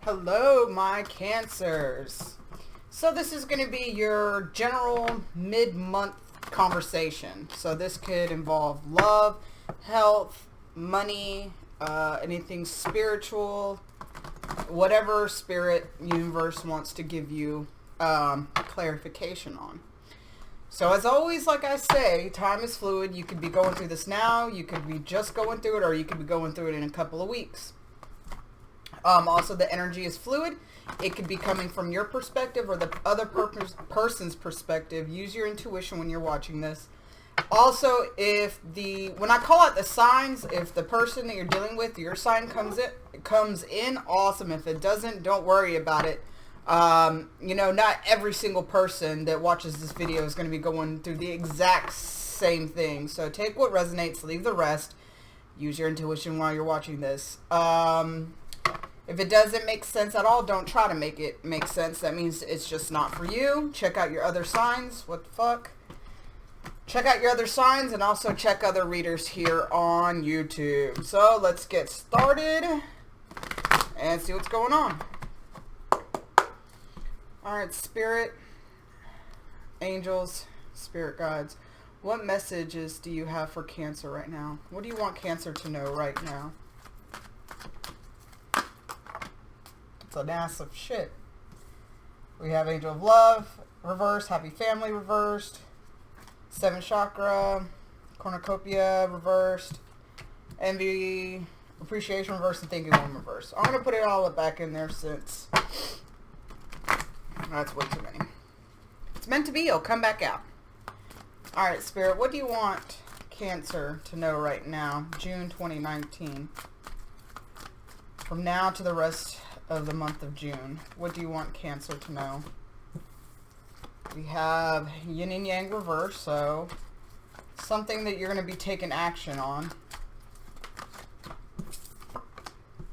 Hello, my Cancers. So this is going to be your general mid-month conversation. So this could involve love, health, money, anything spiritual, whatever spirit universe wants to give you clarification on. So as always, like I say, time is fluid. You could be going through this now, you could be just going through it, or you could be going through it in a couple of weeks. Also, the energy is fluid. It could be coming from your perspective or the other person's perspective. Use your intuition when you're watching this. Also, when I call out the signs, if the person that you're dealing with, your sign comes in, awesome. If it doesn't, don't worry about it. Not every single person that watches this video is going to be going through the exact same thing. So take what resonates, leave the rest. Use your intuition while you're watching this. If it doesn't make sense at all, don't try to make it make sense. That means it's just not for you. Check out your other signs. What the fuck? Check out your other signs and also check other readers here on YouTube. So let's get started and see what's going on. Alright, Spirit, Angels, Spirit Guides. What messages do you have for Cancer right now? What do you want Cancer to know right now? It's a massive shit. We have Angel of Love reversed, Happy Family reversed, 7th Chakra, Cornucopia reversed, Envy, Appreciation reversed, and Thinking One reversed. I'm going to put it all back in there since that's way too many. It's meant to be. It'll come back out. Alright, Spirit, what do you want Cancer to know right now? June 2019. From now to the rest of the month of June. What do you want Cancer to know? We have Yin and Yang reverse, so something that you're going to be taking action on.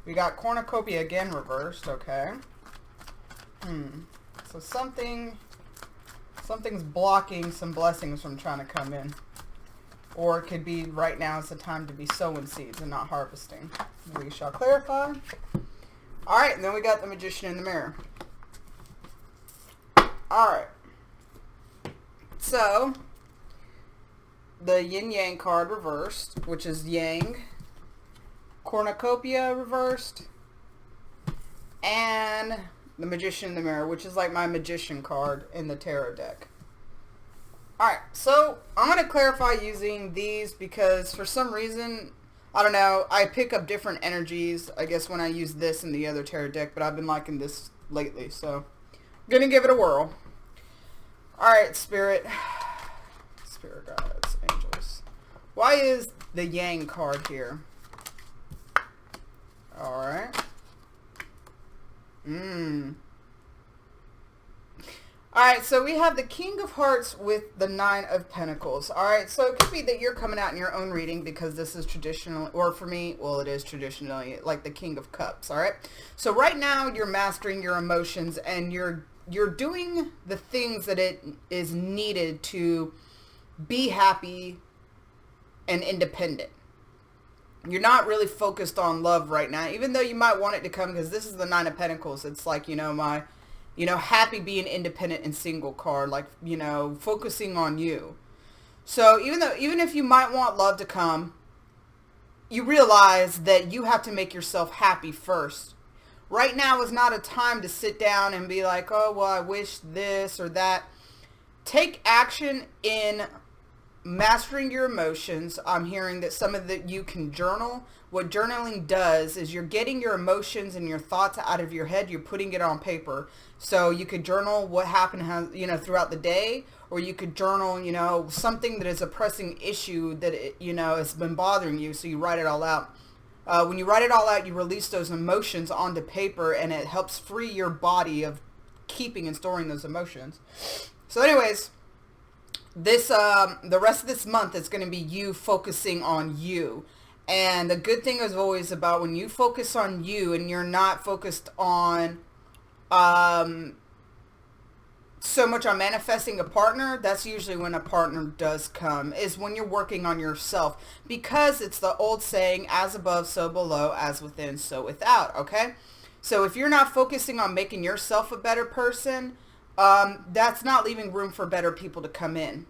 We got Cornucopia again reversed, okay. So something's blocking some blessings from trying to come in. Or it could be right now is the time to be sowing seeds and not harvesting. We shall clarify. Alright, and then we got the Magician in the Mirror. Alright. So, the Yin Yang card reversed, which is Yang. Cornucopia reversed. And the Magician in the Mirror, which is like my Magician card in the tarot deck. Alright, so I'm going to clarify using these because for some reason, I don't know, I pick up different energies, I guess, when I use this in the other tarot deck, but I've been liking this lately, so I'm going to give it a whirl. Alright, Spirit Guides, Angels. Why is the Yang card here? Alright. Alright, so we have the King of Hearts with the 9 of Pentacles. Alright, so it could be that you're coming out in your own reading because this is traditional, or for me, well, it is traditionally like the King of Cups. Alright, so right now you're mastering your emotions and you're doing the things that it is needed to be happy and independent. You're not really focused on love right now, even though you might want it to come because this is the 9 of Pentacles. It's like, my happy being independent and single card, like, focusing on you. So even if you might want love to come, you realize that you have to make yourself happy first. Right now is not a time to sit down and be like, oh, well, I wish this or that. Take action in mastering your emotions. I'm hearing that some of that you can journal. What journaling does is you're getting your emotions and your thoughts out of your head. You're putting it on paper. So you could journal what happened, throughout the day, or you could journal, something that is a pressing issue that, has been bothering you. So you write it all out. When you write it all out, you release those emotions onto paper and it helps free your body of keeping and storing those emotions. So anyways, the rest of this month is going to be you focusing on you. And the good thing is always about when you focus on you and you're not focused on so much on manifesting a partner, that's usually when a partner does come, is when you're working on yourself, because it's the old saying, as above, so below, as within, so without, okay? So if you're not focusing on making yourself a better person, that's not leaving room for better people to come in.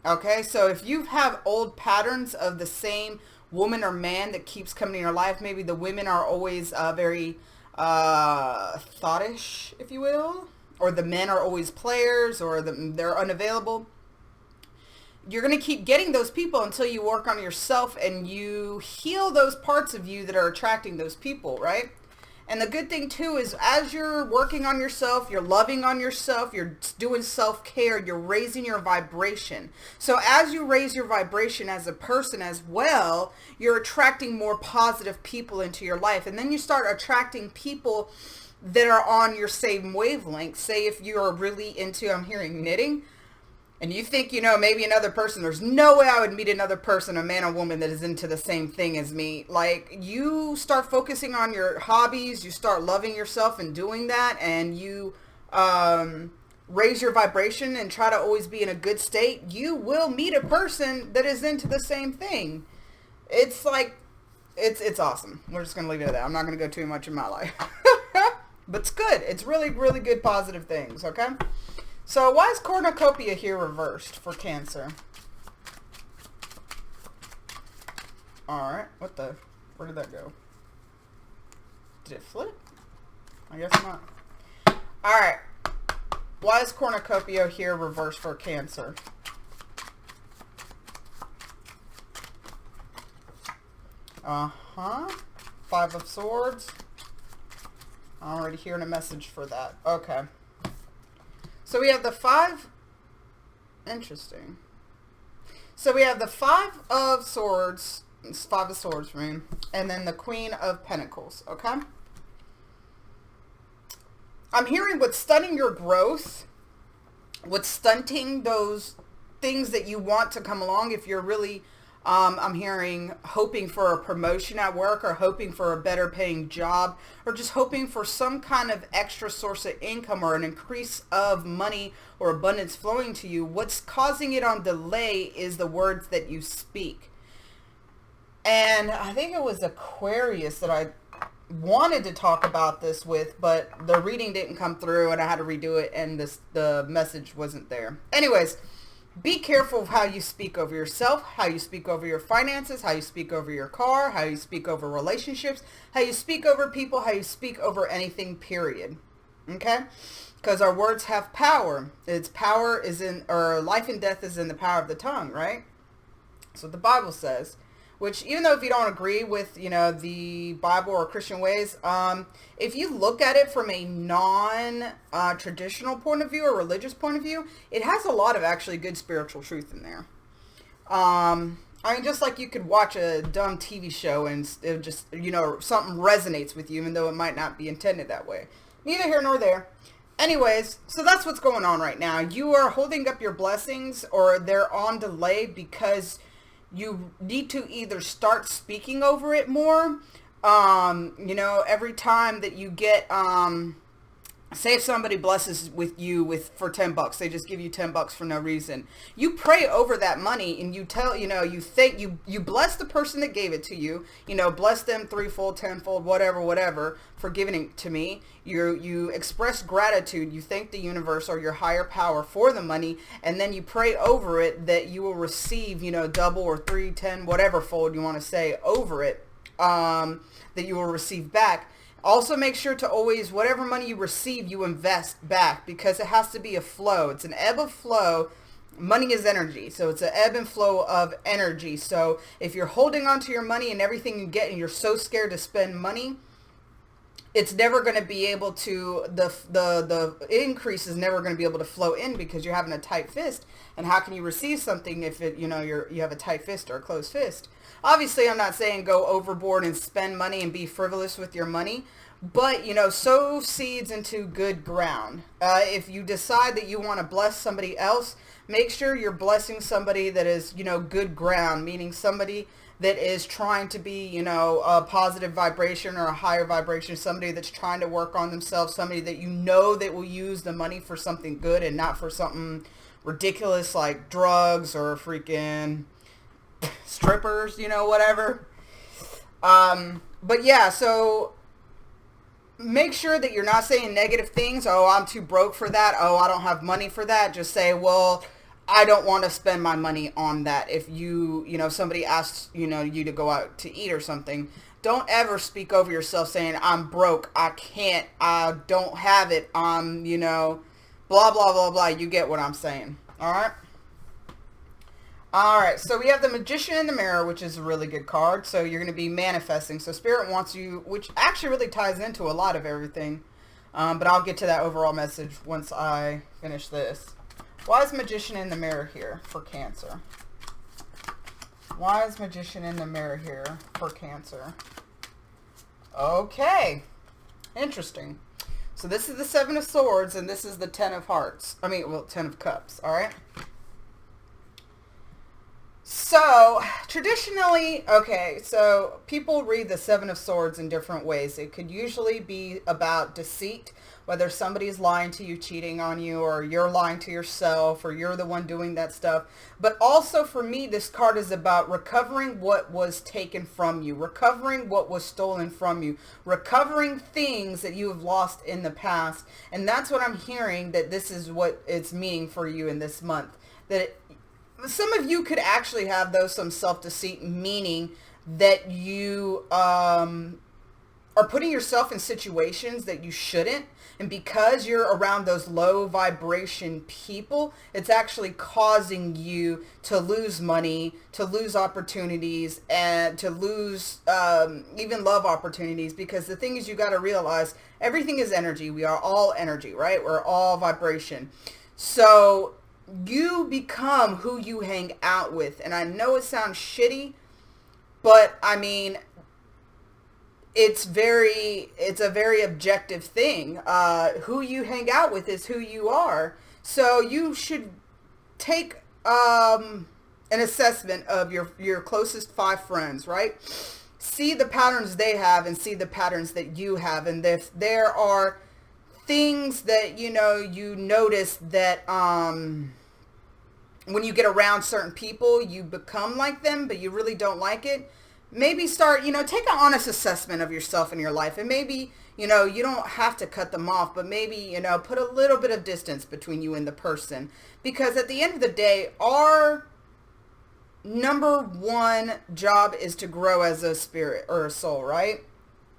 Okay, so if you have old patterns of the same woman or man that keeps coming in your life, maybe the women are always very thoughtish, if you will, or the men are always players, or they're unavailable. You're going to keep getting those people until you work on yourself and you heal those parts of you that are attracting those people, right? And the good thing too is as you're working on yourself, you're loving on yourself, you're doing self-care, you're raising your vibration. So as you raise your vibration as a person as well, you're attracting more positive people into your life. And then you start attracting people that are on your same wavelength. Say if you're really into, I'm hearing knitting, and you think, maybe another person, there's no way I would meet another person, a man or woman, that is into the same thing as me. Like, you start focusing on your hobbies, you start loving yourself and doing that, and you raise your vibration and try to always be in a good state, you will meet a person that is into the same thing. It's like, it's awesome. We're just going to leave it at that. I'm not going to go too much in my life. But it's good. It's really, really good positive things, okay? So why is cornucopia here reversed for Cancer? Alright, where did that go? Did it flip? I guess not. Alright, why is cornucopia here reversed for Cancer? Five of Swords. I'm already hearing a message for that. Okay. So we have the interesting. So we have the Five of Swords, it's Five of Swords for me, and then the Queen of Pentacles, okay? I'm hearing what's stunting your growth, what's stunting those things that you want to come along. If you're really, I'm hearing hoping for a promotion at work, or hoping for a better paying job, or just hoping for some kind of extra source of income or an increase of money or abundance flowing to you. What's causing it on delay is the words that you speak. And I think it was Aquarius that I wanted to talk about this with, but the reading didn't come through and I had to redo it, and the message wasn't there. Anyways, be careful of how you speak over yourself, how you speak over your finances, how you speak over your car, how you speak over relationships, how you speak over people, how you speak over anything, period. Okay? Because our words have power. Its power is in, or life and death is in the power of the tongue, right? That's what the Bible says. Which, even though if you don't agree with, the Bible or Christian ways, if you look at it from a non-traditional point of view or religious point of view, it has a lot of actually good spiritual truth in there. Just like you could watch a dumb TV show and it just, something resonates with you, even though it might not be intended that way. Neither here nor there. Anyways, so that's what's going on right now. You are holding up your blessings, or they're on delay because you need to either start speaking over it more. Every time that you get, say if somebody blesses with you for $10, they just give you $10 for no reason. You pray over that money and you tell, you thank, you bless the person that gave it to you, bless them threefold, tenfold, whatever, for giving it to me. You express gratitude. You thank the universe or your higher power for the money, and then you pray over it that you will receive, double or 3, 10, whatever fold you want to say over it, that you will receive back. Also make sure to always, whatever money you receive, you invest back, because it has to be a flow. It's an ebb of flow. Money is energy, so it's an ebb and flow of energy. So if you're holding on to your money and everything you get and you're so scared to spend money, it's never going to be able to, the increase is never going to be able to flow in, because you're having a tight fist. And how can you receive something if it, you have a tight fist or a closed fist? Obviously, I'm not saying go overboard and spend money and be frivolous with your money, but, sow seeds into good ground. If you decide that you want to bless somebody else, make sure you're blessing somebody that is, good ground, meaning somebody that is trying to be, a positive vibration or a higher vibration, somebody that's trying to work on themselves, somebody that that will use the money for something good and not for something ridiculous like drugs or freaking strippers, whatever. But yeah, so make sure that you're not saying negative things. Oh, I'm too broke for that. Oh, I don't have money for that. Just say, well, I don't want to spend my money on that. If somebody asks, you to go out to eat or something, don't ever speak over yourself saying, I'm broke, I can't, I don't have it, blah, blah, blah, blah. You get what I'm saying. All right? All right, so we have the Magician in the Mirror, which is a really good card. So you're going to be manifesting. So Spirit wants you, which actually really ties into a lot of everything. But I'll get to that overall message once I finish this. Why is Magician in the Mirror here for Cancer? Why is Magician in the Mirror here for Cancer? Okay, interesting. So this is the Seven of Swords, and this is the Ten of Hearts. Ten of Cups, all right? So, traditionally, so people read the Seven of Swords in different ways. It could usually be about deceit, whether somebody's lying to you, cheating on you, or you're lying to yourself, or you're the one doing that stuff. But also for me, this card is about recovering what was taken from you, recovering what was stolen from you, recovering things that you have lost in the past. And that's what I'm hearing, that this is what it's meaning for you in this month. That some of you could actually have, though, some self-deceit, meaning that you are putting yourself in situations that you shouldn't. And because you're around those low vibration people, it's actually causing you to lose money, to lose opportunities, and to lose even love opportunities. Because the thing is, you got to realize everything is energy. We are all energy, right? We're all vibration. So you become who you hang out with. And I know it sounds shitty, but I mean, it's a very objective thing. Who you hang out with is who you are. So you should take an assessment of your closest 5 friends, right? See the patterns they have and see the patterns that you have. And if there are things that, you notice that when you get around certain people, you become like them, but you really don't like it, maybe start, take an honest assessment of yourself and your life. And maybe, you don't have to cut them off, but maybe, put a little bit of distance between you and the person. Because at the end of the day, our number one job is to grow as a spirit or a soul, right?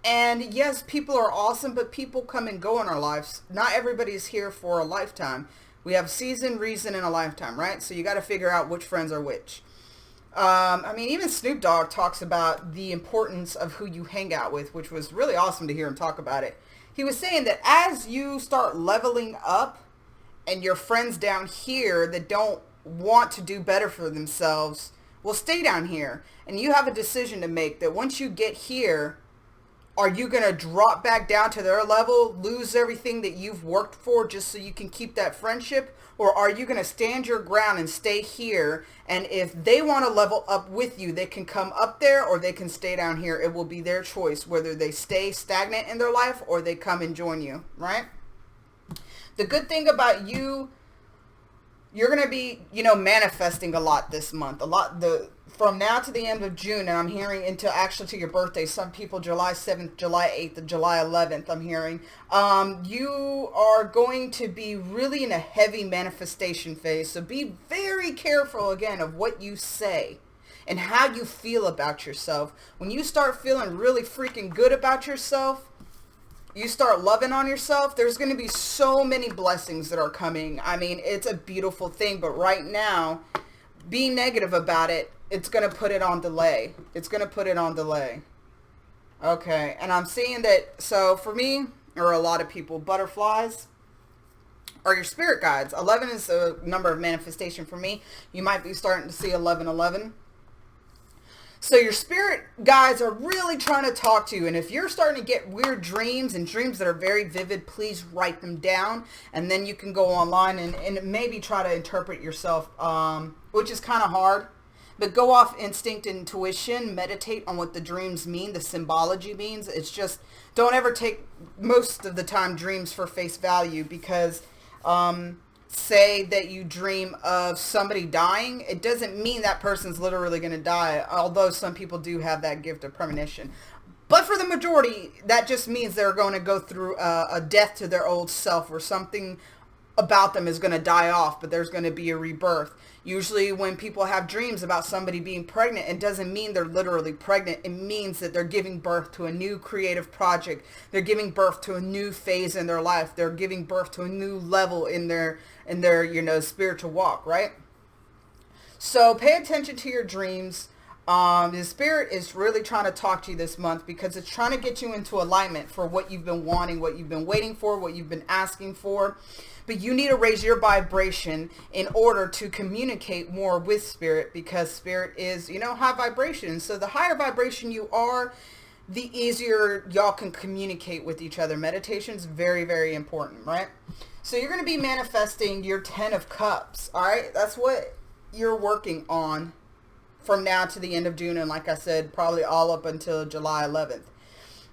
And yes, people are awesome, but people come and go in our lives. Not everybody's here for a lifetime. We have season, reason, and a lifetime, right? So you got to figure out which friends are which. Even Snoop Dogg talks about the importance of who you hang out with, which was really awesome to hear him talk about it. He was saying that as you start leveling up and your friends down here that don't want to do better for themselves will stay down here. And you have a decision to make that once you get here, are you going to drop back down to their level, lose everything that you've worked for just so you can keep that friendship? Or are you going to stand your ground and stay here? And if they want to level up with you, they can come up there or they can stay down here. It will be their choice whether they stay stagnant in their life or they come and join you, right? The good thing about you, you're going to be, manifesting a lot this month. From now to the end of June, and I'm hearing to your birthday, some people July 7th, July 8th, and July 11th, I'm hearing, you are going to be really in a heavy manifestation phase. So be very careful, again, of what you say and how you feel about yourself. When you start feeling really freaking good about yourself, you start loving on yourself, there's going to be so many blessings that are coming. I mean, it's a beautiful thing, but right now, being negative about it, it's going to put it on delay. It's going to put it on delay. Okay, and I'm seeing that, so for me, or a lot of people, butterflies are your spirit guides. 11 is the number of manifestation for me. You might be starting to see 1111. So your spirit guides are really trying to talk to you. And if you're starting to get weird dreams and dreams that are very vivid, please write them down. And then you can go online and maybe try to interpret yourself, which is kind of hard. But go off instinct and intuition. Meditate on what the dreams mean, the symbology means. It's just, don't ever take, most of the time, dreams for face value. Because say that you dream of somebody dying, it doesn't mean that person's literally going to die, although some people do have that gift of premonition. But for the majority, that just means they're going to go through a death to their old self, or something about them is going to die off, but there's going to be a rebirth. Usually when people have dreams about somebody being pregnant, it doesn't mean they're literally pregnant. It means that they're giving birth to a new creative project. They're giving birth to a new phase in their life. They're giving birth to a new level in their spiritual walk, right? So pay attention to your dreams. The spirit is really trying to talk to you this month, because it's trying to get you into alignment for what you've been wanting, what you've been waiting for, what you've been asking for. But you need to raise your vibration in order to communicate more with spirit, because spirit is, high vibration. So the higher vibration you are, the easier y'all can communicate with each other. Meditation is very, very important, right? So you're going to be manifesting your 10 of Cups, all right? That's what you're working on from now to the end of June, and like I said, probably all up until July 11th.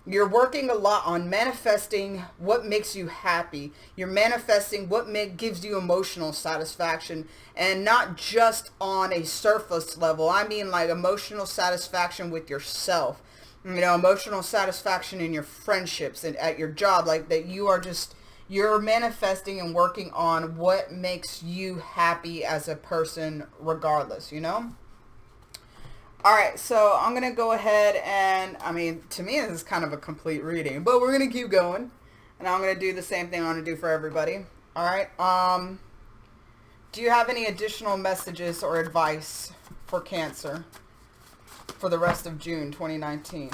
You're working a lot on manifesting what makes you happy. You're manifesting what gives you emotional satisfaction, and not just on a surface level. I mean like emotional satisfaction with yourself, emotional satisfaction in your friendships and at your job, like that you're manifesting and working on what makes you happy as a person regardless, All right, so I'm going to go ahead and, to me, this is kind of a complete reading, but we're going to keep going, and I'm going to do the same thing I want to do for everybody. All right, do you have any additional messages or advice for Cancer for the rest of June 2019?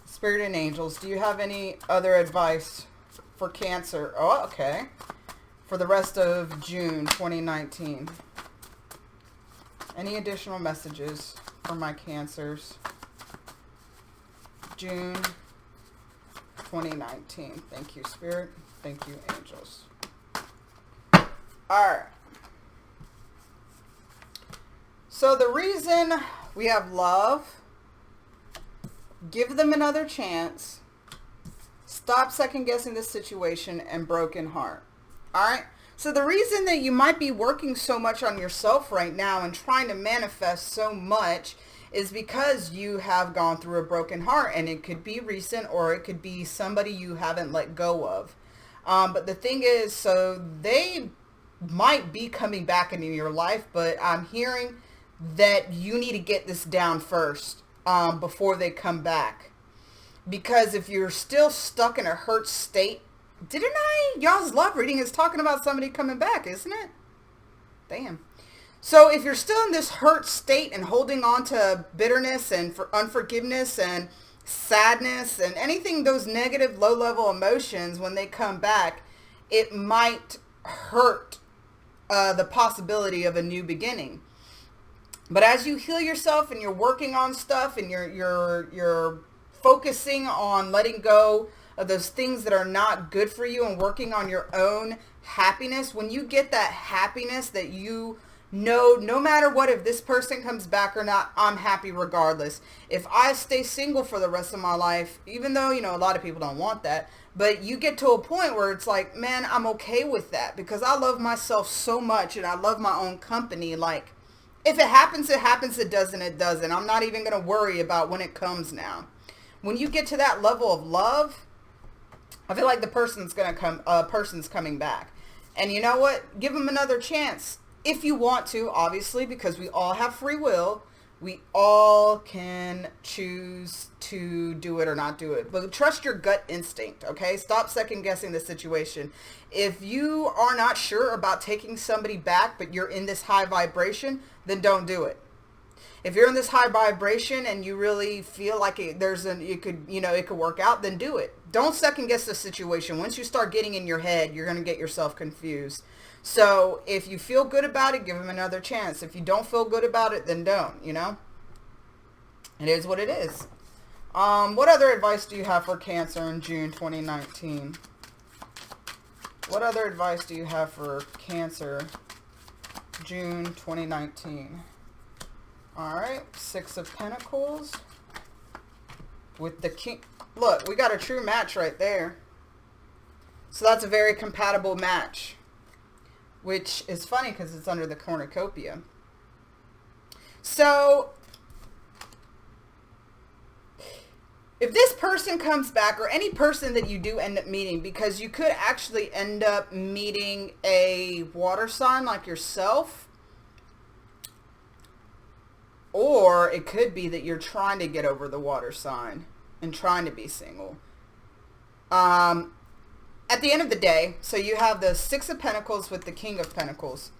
Spirit and angels, do you have any other advice for Cancer? Oh, okay. For the rest of June 2019. Any additional messages for my Cancers? June 2019. Thank you, Spirit. Thank you, angels. Alright. So the reason we have love, give them another chance, stop second guessing the situation, and broken heart. Alright? So the reason that you might be working so much on yourself right now and trying to manifest so much is because you have gone through a broken heart, and it could be recent or it could be somebody you haven't let go of. But the thing is, so they might be coming back into your life, but I'm hearing that you need to get this down first before they come back. Because if you're still stuck in a hurt state, y'all's love reading is talking about somebody coming back, isn't it? Damn. So if you're still in this hurt state and holding on to bitterness and for unforgiveness and sadness and anything, those negative low-level emotions, when they come back, it might hurt the possibility of a new beginning. But as you heal yourself and you're working on stuff and you're focusing on letting go of those things that are not good for you and working on your own happiness, when you get that happiness that no matter what, if this person comes back or not, I'm happy regardless. If I stay single for the rest of my life, even though, a lot of people don't want that, but you get to a point where it's like, man, I'm okay with that because I love myself so much and I love my own company. Like, if it happens, it happens. It doesn't, it doesn't. I'm not even going to worry about when it comes now. When you get to that level of love, I feel like the person's coming back. And you know what? Give them another chance. If you want to, obviously, because we all have free will. We all can choose to do it or not do it. But trust your gut instinct, okay? Stop second guessing the situation. If you are not sure about taking somebody back, but you're in this high vibration, then don't do it. If you're in this high vibration and you really feel like it could work out, then do it. Don't second guess the situation. Once you start getting in your head, you're going to get yourself confused. So if you feel good about it, give them another chance. If you don't feel good about it, then don't, It is what it is. What other advice do you have for Cancer in June 2019? What other advice do you have for Cancer June 2019? All right, Six of Pentacles with the King. Look, we got a true match right there. So that's a very compatible match, which is funny because it's under the cornucopia. So if this person comes back, or any person that you do end up meeting, because you could actually end up meeting a water sign like yourself, or it could be that you're trying to get over the water sign and trying to be single. At the end of the day, so you have the Six of Pentacles with the King of Pentacles.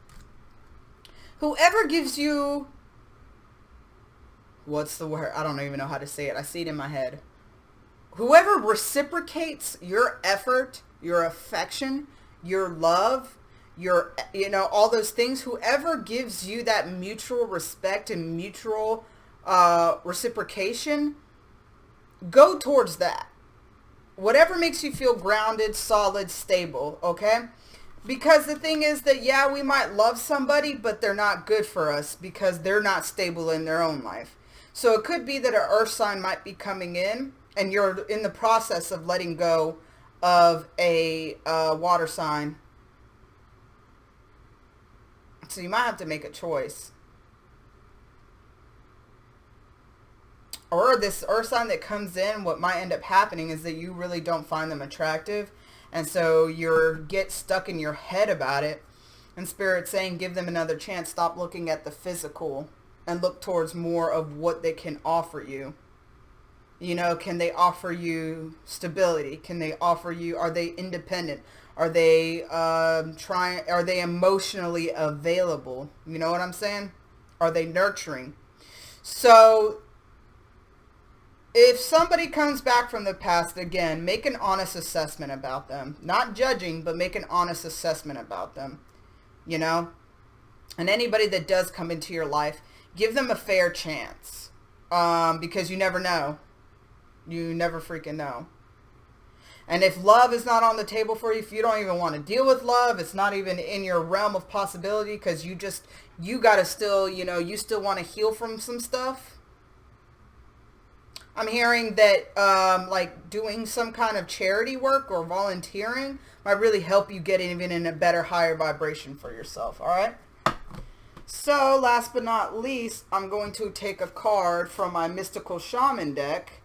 Whoever gives you, what's the word? I don't even know how to say it. I see it in my head. Whoever reciprocates your effort, your affection, your love, your, all those things, whoever gives you that mutual respect and mutual reciprocation, go towards that. Whatever makes you feel grounded, solid, stable, okay? Because the thing is that, yeah, we might love somebody, but they're not good for us because they're not stable in their own life. So it could be that an earth sign might be coming in, and you're in the process of letting go of a water sign. So you might have to make a choice. Or this earth sign that comes in, what might end up happening is that you really don't find them attractive. And so you get stuck in your head about it. And Spirit's saying, give them another chance. Stop looking at the physical and look towards more of what they can offer you. Can they offer you stability? Can they offer you, are they independent? Are they are they emotionally available? You know what I'm saying? Are they nurturing? So if somebody comes back from the past, again, make an honest assessment about them. Not judging, but make an honest assessment about them. And anybody that does come into your life, give them a fair chance. Because you never know. You never freaking know. And if love is not on the table for you, if you don't even want to deal with love, it's not even in your realm of possibility because you got to still, you still want to heal from some stuff. I'm hearing that like doing some kind of charity work or volunteering might really help you get even in a better, higher vibration for yourself. All right. So last but not least, I'm going to take a card from my Mystical Shaman deck.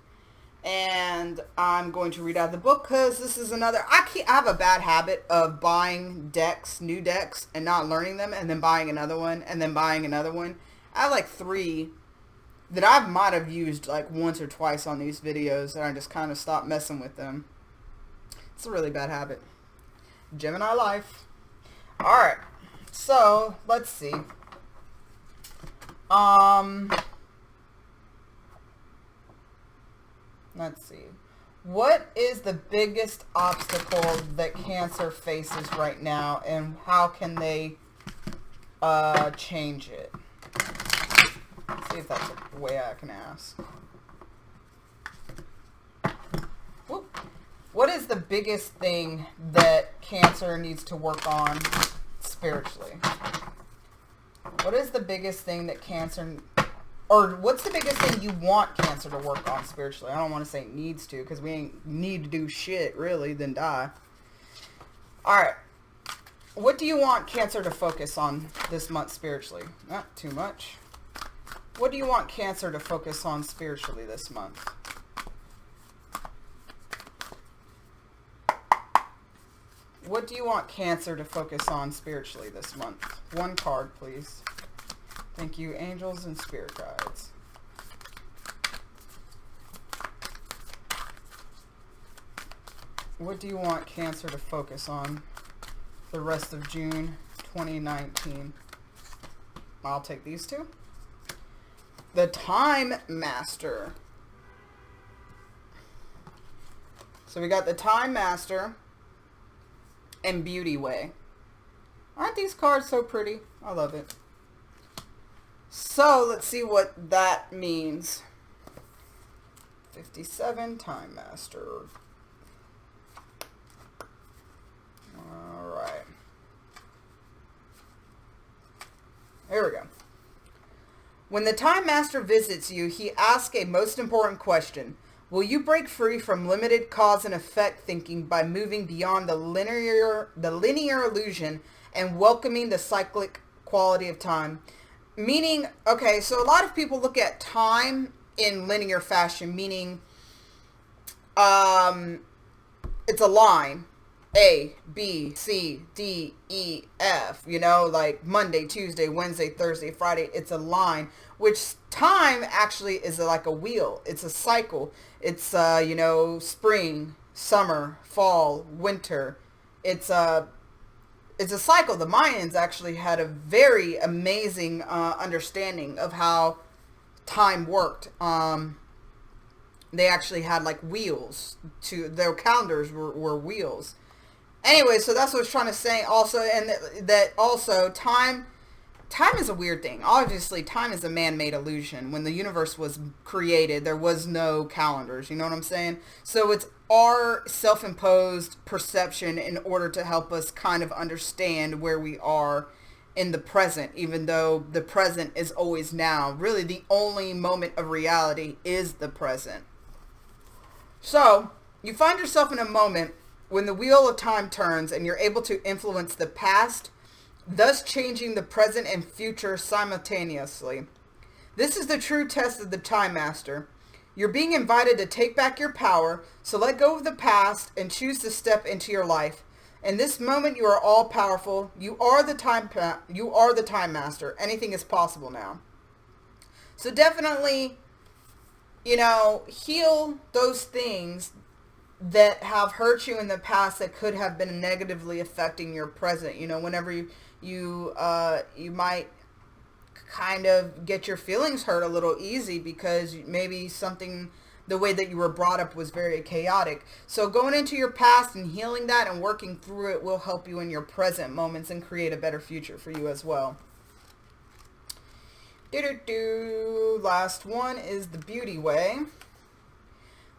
And I'm going to read out the book because this is another, I have a bad habit of buying new decks, and not learning them, and then buying another one, and then buying another one. I have like 3 that I might have used like once or twice on these videos, and I just kind of stopped messing with them. It's a really bad habit. Gemini life. Alright, so let's see. Let's see. What is the biggest obstacle that Cancer faces right now, and how can they change it? Let's see if that's a way I can ask. Whoop. What is the biggest thing that Cancer needs to work on spiritually? What is the biggest thing that Cancer... Or what's the biggest thing you want Cancer to work on spiritually? I don't want to say needs to, because we ain't need to do shit, really, then die. Alright. What do you want Cancer to focus on this month spiritually? Not too much. What do you want Cancer to focus on spiritually this month? What do you want Cancer to focus on spiritually this month? One card, please. Thank you, angels and spirit guides. What do you want Cancer to focus on the rest of June 2019? I'll take these 2. The Time Master. So we got the Time Master and Beauty Way. Aren't these cards so pretty? I love it. So, let's see what that means. 57, Time Master. Alright. There we go. When the Time Master visits you, he asks a most important question. Will you break free from limited cause and effect thinking by moving beyond the linear illusion and welcoming the cyclic quality of time? Meaning, okay, so a lot of people look at time in linear fashion, meaning it's a line. A, B, C, D, E, F, you know, like Monday, Tuesday, Wednesday, Thursday, Friday. It's a line, which time actually is like a wheel. It's a cycle. It's, you know, spring, summer, fall, winter. It's a cycle. The Mayans actually had a very amazing understanding of how time worked. They actually had like wheels to their calendars were wheels. Anyway, so that's what I was trying to say also, and that also time is a weird thing. Obviously, time is a man-made illusion. When the universe was created, there was no calendars, you know what I'm saying? So it's our self-imposed perception in order to help us kind of understand where we are in the present, even though the present is always now. Really, the only moment of reality is the present. So, you find yourself in a moment when the wheel of time turns and you're able to influence the past, thus changing the present and future simultaneously. This is the true test of the Time Master. You're being invited to take back your power, so let go of the past and choose to step into your life. In this moment, you are all powerful. You are the Time Master. Anything is possible now. So definitely, you know, heal those things that have hurt you in the past that could have been negatively affecting your present. You know, whenever you might kind of get your feelings hurt a little easy because maybe something, the way that you were brought up was very chaotic. So going into your past and healing that and working through it will help you in your present moments and create a better future for you as well. Last one is the Beauty Way.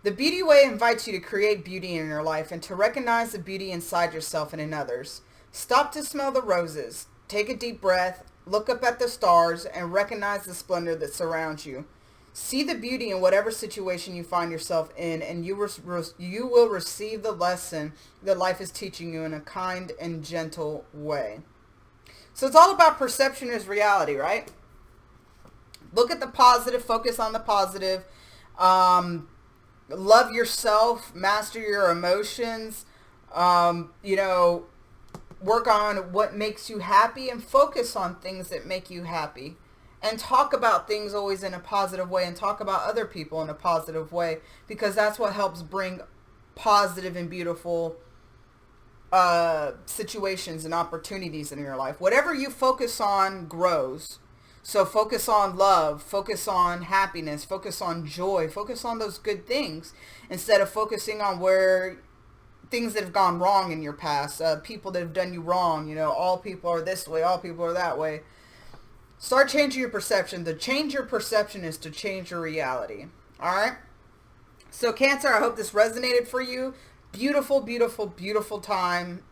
The Beauty Way invites you to create beauty in your life and to recognize the beauty inside yourself and in others. Stop to smell the roses. Take a deep breath, look up at the stars, and recognize the splendor that surrounds you. See the beauty in whatever situation you find yourself in, and you will receive the lesson that life is teaching you in a kind and gentle way. So it's all about perception is reality, right? Look at the positive, focus on the positive. Love yourself, master your emotions, you know, work on what makes you happy and focus on things that make you happy. And talk about things always in a positive way and talk about other people in a positive way, because that's what helps bring positive and beautiful situations and opportunities in your life. Whatever you focus on grows. So focus on love, focus on happiness, focus on joy, focus on those good things instead of focusing on where things that have gone wrong in your past, people that have done you wrong. You know, all people are this way, all people are that way. Start changing your perception. To change your perception is to change your reality. All right? So Cancer, I hope this resonated for you. Beautiful, beautiful, beautiful time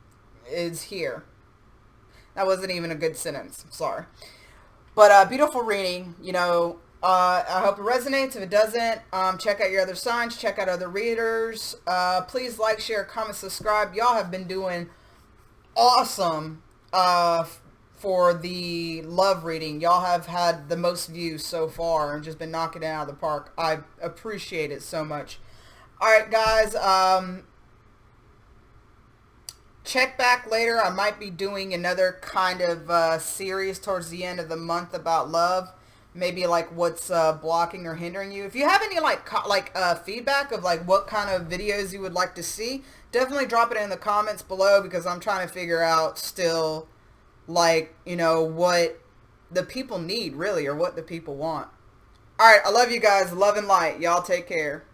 is here. That wasn't even a good sentence. I'm sorry. But beautiful reading, you know, I hope it resonates. If it doesn't, check out your other signs, check out other readers. Please like, share, comment, subscribe. Y'all have been doing awesome for the love reading. Y'all have had the most views so far and just been knocking it out of the park. I appreciate it so much. All right, guys. Check back later. I might be doing another kind of series towards the end of the month about love. Maybe like what's blocking or hindering you. If you have any feedback of like what kind of videos you would like to see, definitely drop it in the comments below, because I'm trying to figure out still, like, you know, what the people need really, or what the people want. All right, I love you guys. Love and light. Y'all take care.